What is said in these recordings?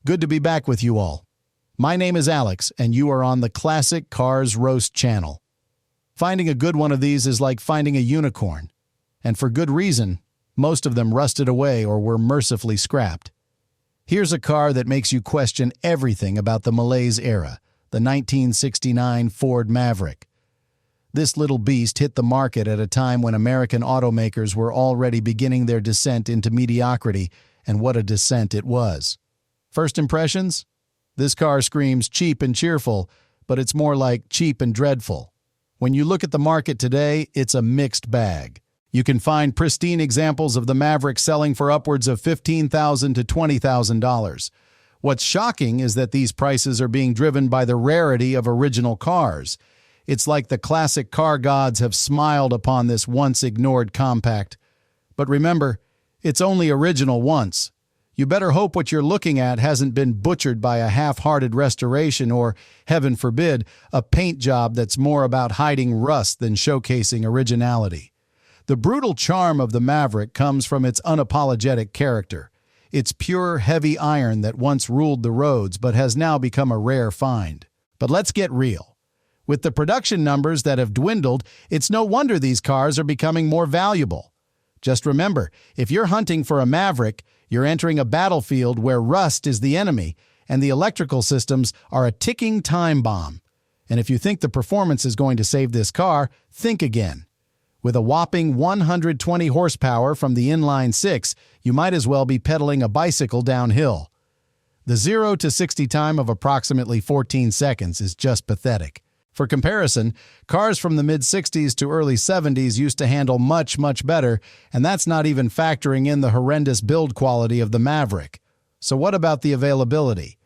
Good to be back with you all. My name is Alex, and you are on the Classic Cars Roast channel. Finding a good one of these is like finding a unicorn. And for good reason, most of them rusted away or were mercifully scrapped. Here's a car that makes you question everything about the malaise era, the 1969 Ford Maverick. This little beast hit the market at a time when American automakers were already beginning their descent into mediocrity, and what a descent it was. First impressions? This car screams cheap and cheerful, but it's more like cheap and dreadful. When you look at the market today, it's a mixed bag. You can find pristine examples of the Maverick selling for upwards of $15,000 to $20,000. What's shocking is that these prices are being driven by the rarity of original cars. It's like the classic car gods have smiled upon this once-ignored compact. But remember, it's only original once. You better hope what you're looking at hasn't been butchered by a half-hearted restoration or, heaven forbid, a paint job that's more about hiding rust than showcasing originality. The brutal charm of the Maverick comes from its unapologetic character. It's pure, heavy iron that once ruled the roads but has now become a rare find. But let's get real. With the production numbers that have dwindled, it's no wonder these cars are becoming more valuable. Just remember, if you're hunting for a Maverick, you're entering a battlefield where rust is the enemy, and the electrical systems are a ticking time bomb. And if you think the performance is going to save this car, think again. With a whopping 120 horsepower from the inline-six, you might as well be pedaling a bicycle downhill. The 0 to 60 time of approximately 14 seconds is just pathetic. For comparison, cars from the mid-60s to early 70s used to handle much better, and that's not even factoring in the horrendous build quality of the Maverick. So what about the availability?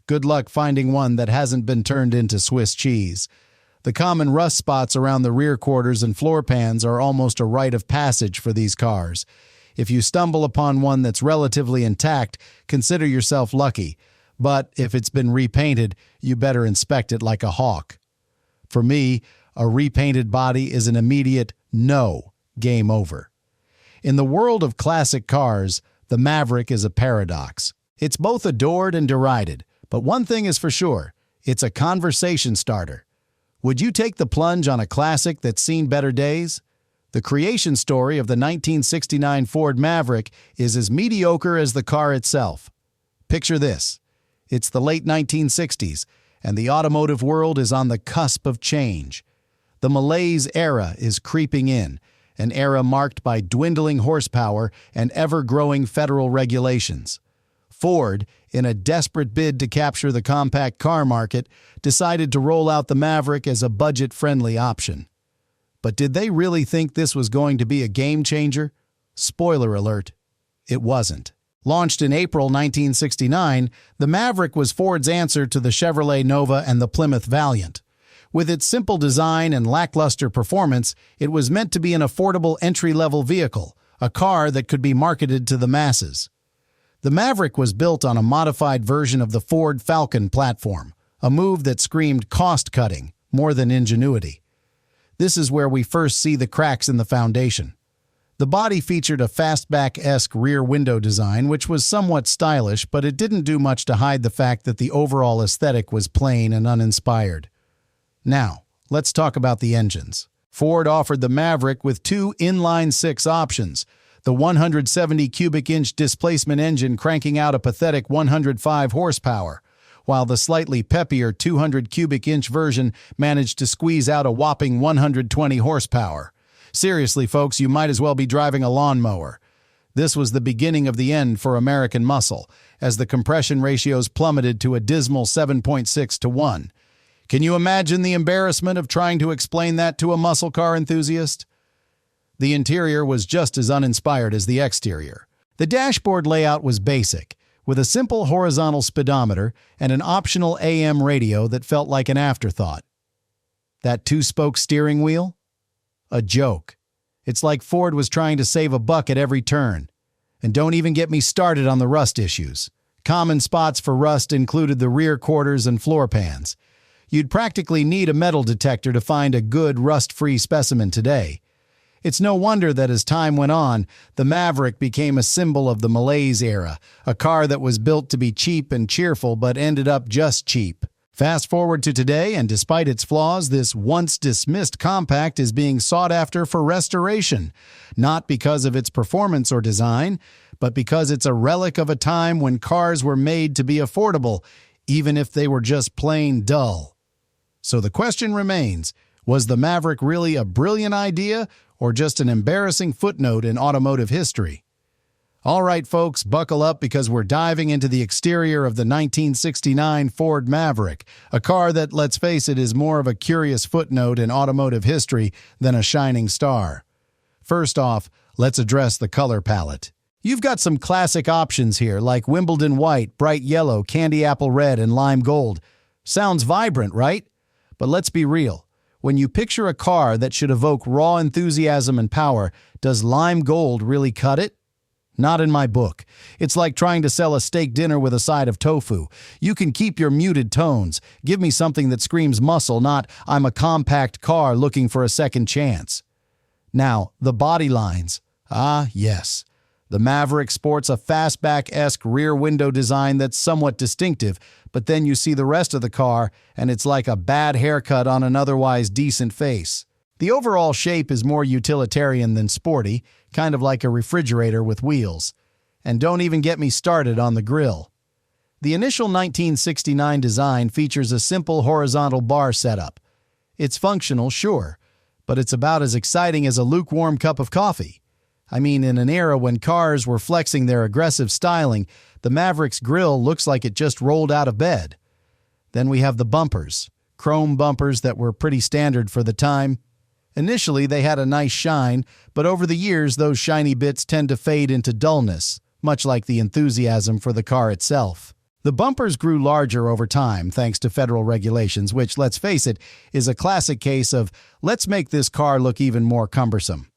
Good luck finding one that hasn't been turned into Swiss cheese. The common rust spots around the rear quarters and floor pans are almost a rite of passage for these cars. If you stumble upon one that's relatively intact, consider yourself lucky. But if it's been repainted, you better inspect it like a hawk. For me, a repainted body is an immediate no, game over. In the world of classic cars, the Maverick is a paradox. It's both adored and derided, but one thing is for sure, it's a conversation starter. Would you take the plunge on a classic that's seen better days? The creation story of the 1969 Ford Maverick is as mediocre as the car itself. Picture this. It's the late 1960s, and the automotive world is on the cusp of change. The malaise era is creeping in, an era marked by dwindling horsepower and ever-growing federal regulations. Ford, in a desperate bid to capture the compact car market, decided to roll out the Maverick as a budget-friendly option. But did they really think this was going to be a game-changer? Spoiler alert, it wasn't. Launched in April 1969, the Maverick was Ford's answer to the Chevrolet Nova and the Plymouth Valiant. With its simple design and lackluster performance, it was meant to be an affordable entry-level vehicle, a car that could be marketed to the masses. The Maverick was built on a modified version of the Ford Falcon platform, a move that screamed cost-cutting more than ingenuity. This is where we first see the cracks in the foundation. The body featured a fastback-esque rear window design, which was somewhat stylish, but it didn't do much to hide the fact that the overall aesthetic was plain and uninspired. Now, let's talk about the engines. Ford offered the Maverick with two inline-six options, the 170 cubic inch displacement engine cranking out a pathetic 105 horsepower, while the slightly peppier 200 cubic inch version managed to squeeze out a whopping 120 horsepower. Seriously, folks, you might as well be driving a lawnmower. This was the beginning of the end for American muscle, as the compression ratios plummeted to a dismal 7.6 to 1. Can you imagine the embarrassment of trying to explain that to a muscle car enthusiast? The interior was just as uninspired as the exterior. The dashboard layout was basic, with a simple horizontal speedometer and an optional AM radio that felt like an afterthought. That two-spoke steering wheel? A joke. It's like Ford was trying to save a buck at every turn. And don't even get me started on the rust issues. Common spots for rust included the rear quarters and floor pans. You'd practically need a metal detector to find a good rust-free specimen today. It's no wonder that as time went on, the Maverick became a symbol of the malaise era, a car that was built to be cheap and cheerful but ended up just cheap. Fast forward to today, and despite its flaws, this once-dismissed compact is being sought after for restoration, not because of its performance or design, but because it's a relic of a time when cars were made to be affordable, even if they were just plain dull. So the question remains, was the Maverick really a brilliant idea or just an embarrassing footnote in automotive history? All right, folks, buckle up because we're diving into the exterior of the 1969 Ford Maverick, a car that, let's face it, is more of a curious footnote in automotive history than a shining star. First off, let's address the color palette. You've got some classic options here like Wimbledon white, bright yellow, candy apple red, and lime gold. Sounds vibrant, right? But let's be real. When you picture a car that should evoke raw enthusiasm and power, does lime gold really cut it? Not in my book. It's like trying to sell a steak dinner with a side of tofu. You can keep your muted tones. Give me something that screams muscle, not I'm a compact car looking for a second chance. Now, the body lines. Ah, yes. The Maverick sports a fastback-esque rear window design that's somewhat distinctive, but then you see the rest of the car, and it's like a bad haircut on an otherwise decent face. The overall shape is more utilitarian than sporty, kind of like a refrigerator with wheels. And don't even get me started on the grille. The initial 1969 design features a simple horizontal bar setup. It's functional, sure, but it's about as exciting as a lukewarm cup of coffee. I mean, in an era when cars were flexing their aggressive styling, the Maverick's grille looks like it just rolled out of bed. Then we have the bumpers, chrome bumpers that were pretty standard for the time. Initially, they had a nice shine, but over the years, those shiny bits tend to fade into dullness, much like the enthusiasm for the car itself. The bumpers grew larger over time thanks to federal regulations, which, let's face it, is a classic case of let's make this car look even more cumbersome.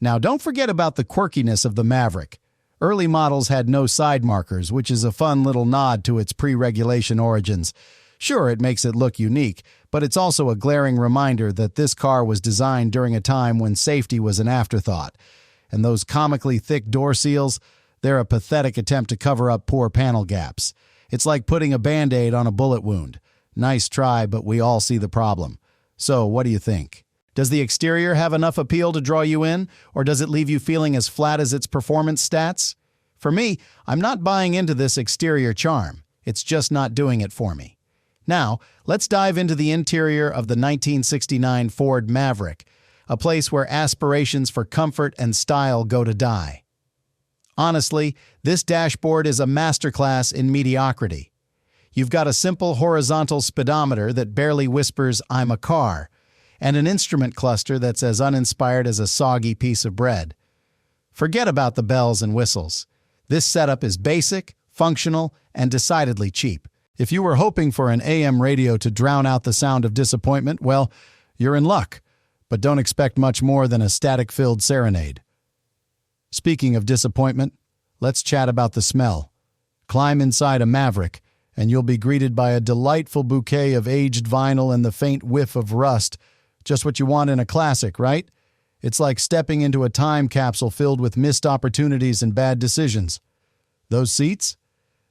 Now, don't forget about the quirkiness of the Maverick. Early models had no side markers, which is a fun little nod to its pre-regulation origins. Sure, it makes it look unique, but it's also a glaring reminder that this car was designed during a time when safety was an afterthought. And those comically thick door seals, they're a pathetic attempt to cover up poor panel gaps. It's like putting a Band-Aid on a bullet wound. Nice try, but we all see the problem. So, what do you think? Does the exterior have enough appeal to draw you in, or does it leave you feeling as flat as its performance stats? For me, I'm not buying into this exterior charm. It's just not doing it for me. Now, let's dive into the interior of the 1969 Ford Maverick, a place where aspirations for comfort and style go to die. Honestly, this dashboard is a masterclass in mediocrity. You've got a simple horizontal speedometer that barely whispers, "I'm a car," and an instrument cluster that's as uninspired as a soggy piece of bread. Forget about the bells and whistles. This setup is basic, functional, and decidedly cheap. If you were hoping for an AM radio to drown out the sound of disappointment, well, you're in luck, but don't expect much more than a static-filled serenade. Speaking of disappointment, let's chat about the smell. Climb inside a Maverick, and you'll be greeted by a delightful bouquet of aged vinyl and the faint whiff of rust. Just what you want in a classic, right? It's like stepping into a time capsule filled with missed opportunities and bad decisions. Those seats?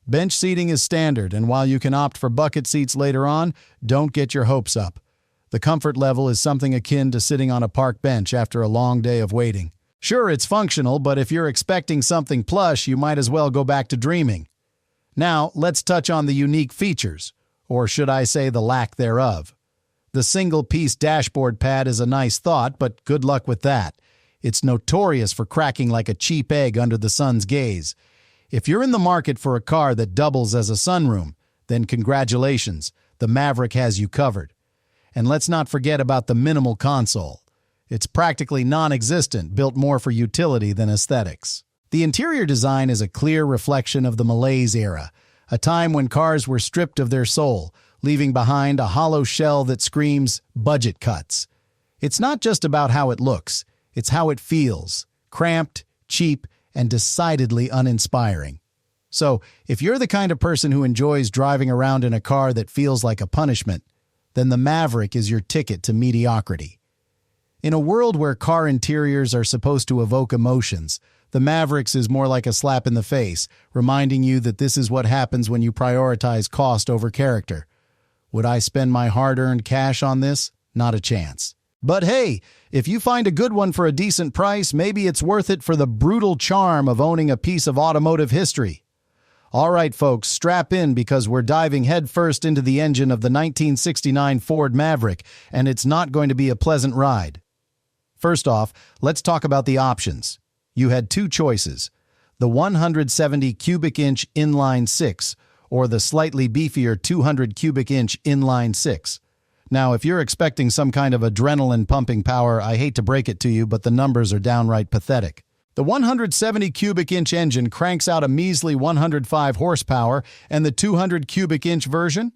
Bench seating is standard, and while you can opt for bucket seats later on, don't get your hopes up. The comfort level is something akin to sitting on a park bench after a long day of waiting. Sure, it's functional, but if you're expecting something plush, you might as well go back to dreaming. Now, let's touch on the unique features, or should I say the lack thereof. The single-piece dashboard pad is a nice thought, but good luck with that. It's notorious for cracking like a cheap egg under the sun's gaze. If you're in the market for a car that doubles as a sunroom, then congratulations, the Maverick has you covered. And let's not forget about the minimal console. It's practically non-existent, built more for utility than aesthetics. The interior design is a clear reflection of the malaise era, a time when cars were stripped of their soul, leaving behind a hollow shell that screams budget cuts. It's not just about how it looks, it's how it feels, cramped, cheap, and decidedly uninspiring. So, if you're the kind of person who enjoys driving around in a car that feels like a punishment, then the Maverick is your ticket to mediocrity. In a world where car interiors are supposed to evoke emotions, the Mavericks is more like a slap in the face, reminding you that this is what happens when you prioritize cost over character. Would I spend my hard-earned cash on this? Not a chance. But hey, if you find a good one for a decent price, maybe it's worth it for the brutal charm of owning a piece of automotive history. All right, folks, strap in because we're diving headfirst into the engine of the 1969 Ford Maverick, and it's not going to be a pleasant ride. First off, let's talk about the options. You had two choices, the 170 cubic inch inline 6 or the slightly beefier 200 cubic inch inline 6. Now, if you're expecting some kind of adrenaline pumping power, I hate to break it to you, but the numbers are downright pathetic. The 170 cubic inch engine cranks out a measly 105 horsepower, and the 200 cubic inch version?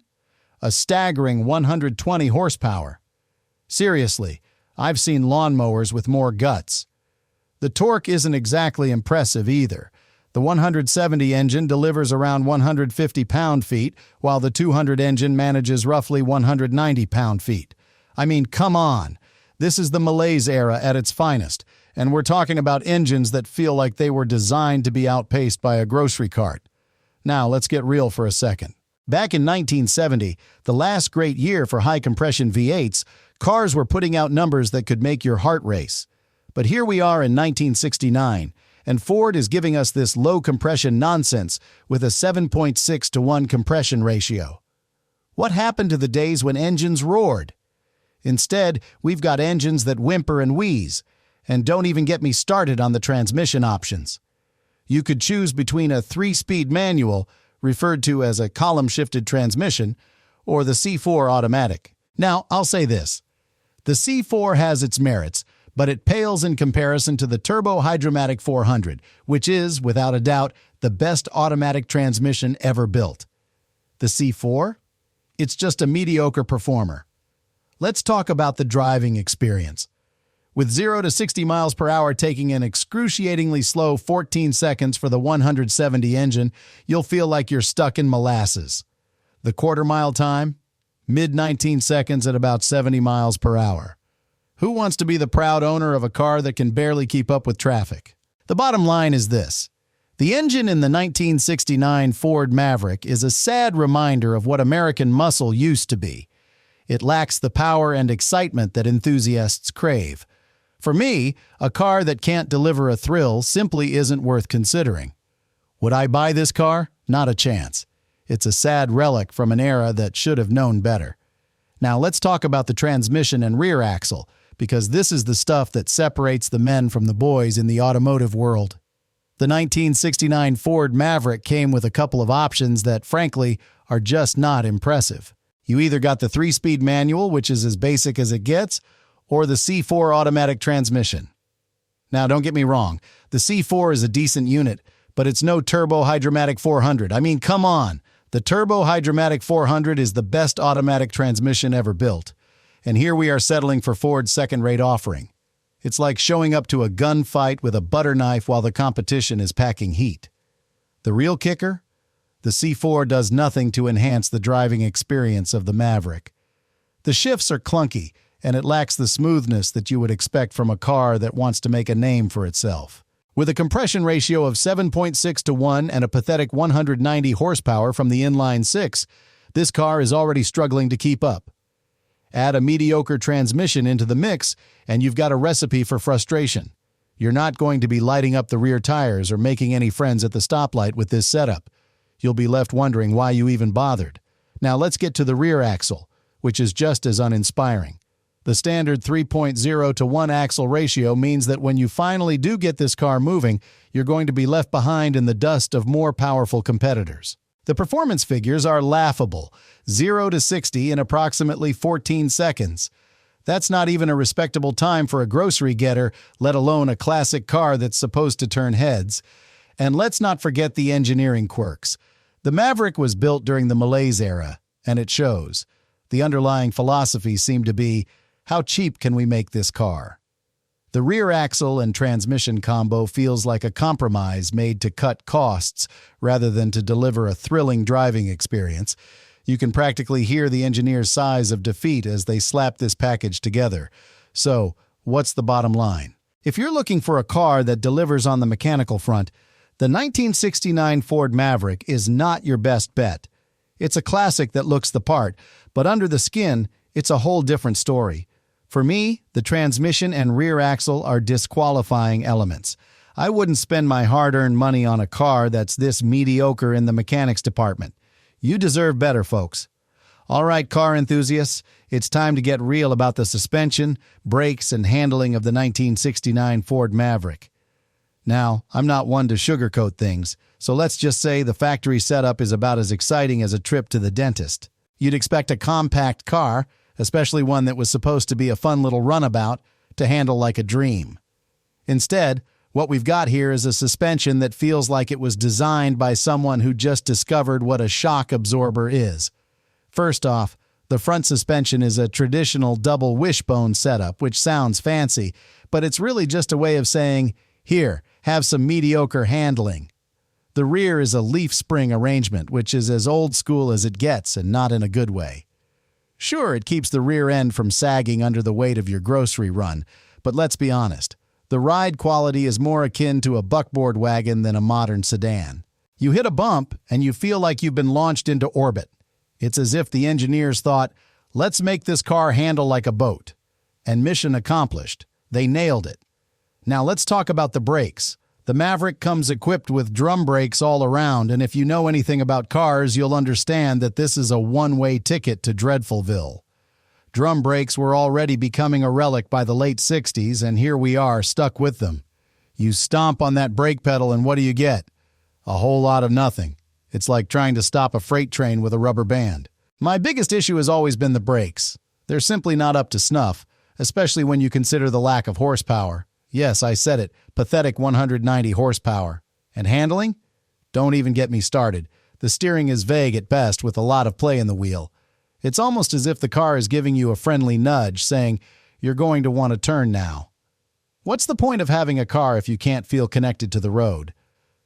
A staggering 120 horsepower. Seriously, I've seen lawnmowers with more guts. The torque isn't exactly impressive either. The 170 engine delivers around 150 pound-feet, while the 200 engine manages roughly 190 pound-feet. I mean, come on. This is the malaise era at its finest, and we're talking about engines that feel like they were designed to be outpaced by a grocery cart. Now, let's get real for a second. Back in 1970, the last great year for high-compression V8s, cars were putting out numbers that could make your heart race. But here we are in 1969, and Ford is giving us this low-compression nonsense with a 7.6 to 1 compression ratio. What happened to the days when engines roared? Instead, we've got engines that whimper and wheeze, and don't even get me started on the transmission options. You could choose between a 3-speed manual, referred to as a column-shifted transmission, or the C4 automatic. Now, I'll say this. The C4 has its merits, but it pales in comparison to the Turbo Hydromatic 400, which is, without a doubt, the best automatic transmission ever built. The C4? It's just a mediocre performer. Let's talk about the driving experience. With 0 to 60 miles per hour taking an excruciatingly slow 14 seconds for the 170 engine, you'll feel like you're stuck in molasses. The quarter-mile time? Mid-19 seconds at about 70 miles per hour. Who wants to be the proud owner of a car that can barely keep up with traffic? The bottom line is this. The engine in the 1969 Ford Maverick is a sad reminder of what American muscle used to be. It lacks the power and excitement that enthusiasts crave. For me, a car that can't deliver a thrill simply isn't worth considering. Would I buy this car? Not a chance. It's a sad relic from an era that should have known better. Now let's talk about the transmission and rear axle, because this is the stuff that separates the men from the boys in the automotive world. The 1969 Ford Maverick came with a couple of options that, frankly, are just not impressive. You either got the 3-speed manual, which is as basic as it gets, or the C4 automatic transmission. Now, don't get me wrong, the C4 is a decent unit, but it's no Turbo Hydromatic 400. I mean, come on! The Turbo Hydromatic 400 is the best automatic transmission ever built. And here we are settling for Ford's second-rate offering. It's like showing up to a gunfight with a butter knife while the competition is packing heat. The real kicker? The C4 does nothing to enhance the driving experience of the Maverick. The shifts are clunky, and it lacks the smoothness that you would expect from a car that wants to make a name for itself. With a compression ratio of 7.6 to 1 and a pathetic 190 horsepower from the inline 6, this car is already struggling to keep up. Add a mediocre transmission into the mix, and you've got a recipe for frustration. You're not going to be lighting up the rear tires or making any friends at the stoplight with this setup. You'll be left wondering why you even bothered. Now let's get to the rear axle, which is just as uninspiring. The standard 3.0 to 1 axle ratio means that when you finally do get this car moving, you're going to be left behind in the dust of more powerful competitors. The performance figures are laughable, 0 to 60 in approximately 14 seconds. That's not even a respectable time for a grocery getter, let alone a classic car that's supposed to turn heads. And let's not forget the engineering quirks. The Maverick was built during the malaise era, and it shows. The underlying philosophy seemed to be, how cheap can we make this car? The rear axle and transmission combo feels like a compromise made to cut costs rather than to deliver a thrilling driving experience. You can practically hear the engineers' sighs of defeat as they slap this package together. So, what's the bottom line? If you're looking for a car that delivers on the mechanical front, the 1969 Ford Maverick is not your best bet. It's a classic that looks the part, but under the skin, it's a whole different story. For me, the transmission and rear axle are disqualifying elements. I wouldn't spend my hard-earned money on a car that's this mediocre in the mechanics department. You deserve better, folks. All right, car enthusiasts, it's time to get real about the suspension, brakes, and handling of the 1969 Ford Maverick. Now, I'm not one to sugarcoat things, so let's just say the factory setup is about as exciting as a trip to the dentist. You'd expect a compact car, especially one that was supposed to be a fun little runabout, to handle like a dream. Instead, what we've got here is a suspension that feels like it was designed by someone who just discovered what a shock absorber is. First off, the front suspension is a traditional double wishbone setup, which sounds fancy, but it's really just a way of saying, here, have some mediocre handling. The rear is a leaf spring arrangement, which is as old school as it gets and not in a good way. Sure, it keeps the rear end from sagging under the weight of your grocery run, but let's be honest, the ride quality is more akin to a buckboard wagon than a modern sedan. You hit a bump and you feel like you've been launched into orbit. It's as if the engineers thought, let's make this car handle like a boat. And mission accomplished. They nailed it. Now let's talk about the brakes. The Maverick comes equipped with drum brakes all around, and if you know anything about cars, you'll understand that this is a one-way ticket to Dreadfulville. Drum brakes were already becoming a relic by the late 60s, and here we are, stuck with them. You stomp on that brake pedal, and what do you get? A whole lot of nothing. It's like trying to stop a freight train with a rubber band. My biggest issue has always been the brakes. They're simply not up to snuff, especially when you consider the lack of horsepower. Yes, I said it, pathetic 190 horsepower. And handling? Don't even get me started. The steering is vague at best with a lot of play in the wheel. It's almost as if the car is giving you a friendly nudge, saying, you're going to want to turn now. What's the point of having a car if you can't feel connected to the road?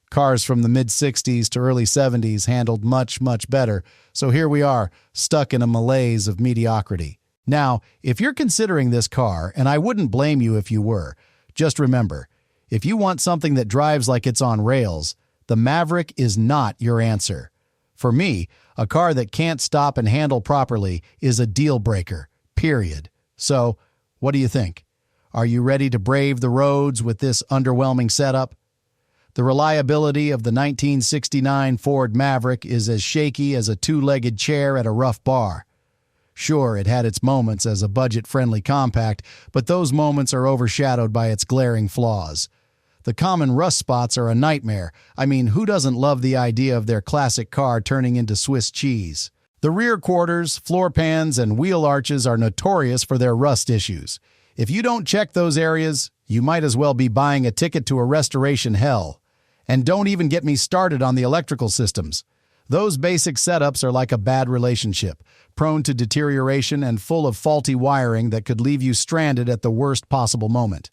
Cars from the mid-60s to early 70s handled much, much better, so here we are, stuck in a malaise of mediocrity. Now, if you're considering this car, and I wouldn't blame you if you were, just remember, if you want something that drives like it's on rails, the Maverick is not your answer. For me, a car that can't stop and handle properly is a deal breaker, period. So, what do you think? Are you ready to brave the roads with this underwhelming setup? The reliability of the 1969 Ford Maverick is as shaky as a two-legged chair at a rough bar. Sure, it had its moments as a budget-friendly compact, but those moments are overshadowed by its glaring flaws. The common rust spots are a nightmare. I mean, who doesn't love the idea of their classic car turning into Swiss cheese? The rear quarters, floor pans, and wheel arches are notorious for their rust issues. If you don't check those areas, you might as well be buying a ticket to a restoration hell. And don't even get me started on the electrical systems. Those basic setups are like a bad relationship, prone to deterioration and full of faulty wiring that could leave you stranded at the worst possible moment.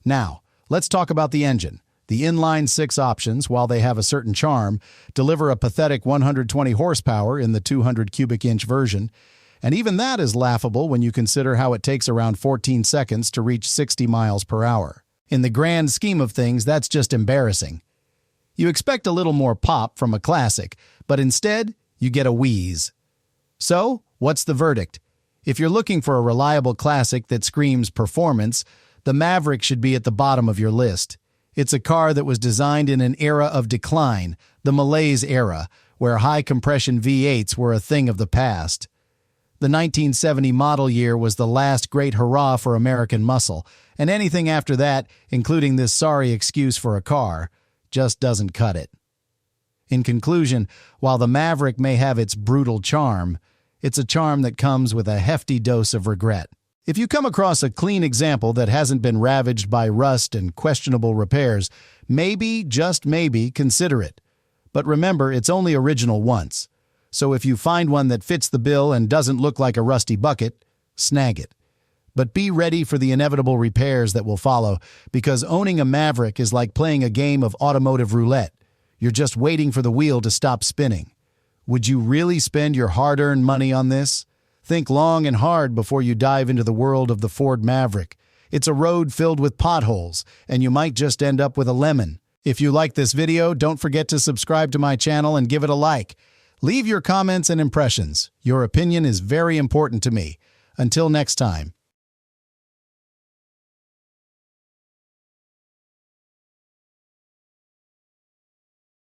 Now, let's talk about the engine. The inline-six options, while they have a certain charm, deliver a pathetic 120 horsepower in the 200 cubic inch version, and even that is laughable when you consider how it takes around 14 seconds to reach 60 miles per hour. In the grand scheme of things, that's just embarrassing. You expect a little more pop from a classic, but instead, you get a wheeze. So, what's the verdict? If you're looking for a reliable classic that screams performance, the Maverick should be at the bottom of your list. It's a car that was designed in an era of decline, the malaise era, where high-compression V8s were a thing of the past. The 1970 model year was the last great hurrah for American muscle, and anything after that, including this sorry excuse for a car, just doesn't cut it. In conclusion, while the Maverick may have its brutal charm, it's a charm that comes with a hefty dose of regret. If you come across a clean example that hasn't been ravaged by rust and questionable repairs, maybe, just maybe, consider it. But remember, it's only original once. So if you find one that fits the bill and doesn't look like a rusty bucket, snag it. But be ready for the inevitable repairs that will follow, because owning a Maverick is like playing a game of automotive roulette. You're just waiting for the wheel to stop spinning. Would you really spend your hard-earned money on this? Think long and hard before you dive into the world of the Ford Maverick. It's a road filled with potholes, and you might just end up with a lemon. If you like this video, don't forget to subscribe to my channel and give it a like. Leave your comments and impressions. Your opinion is very important to me. Until next time.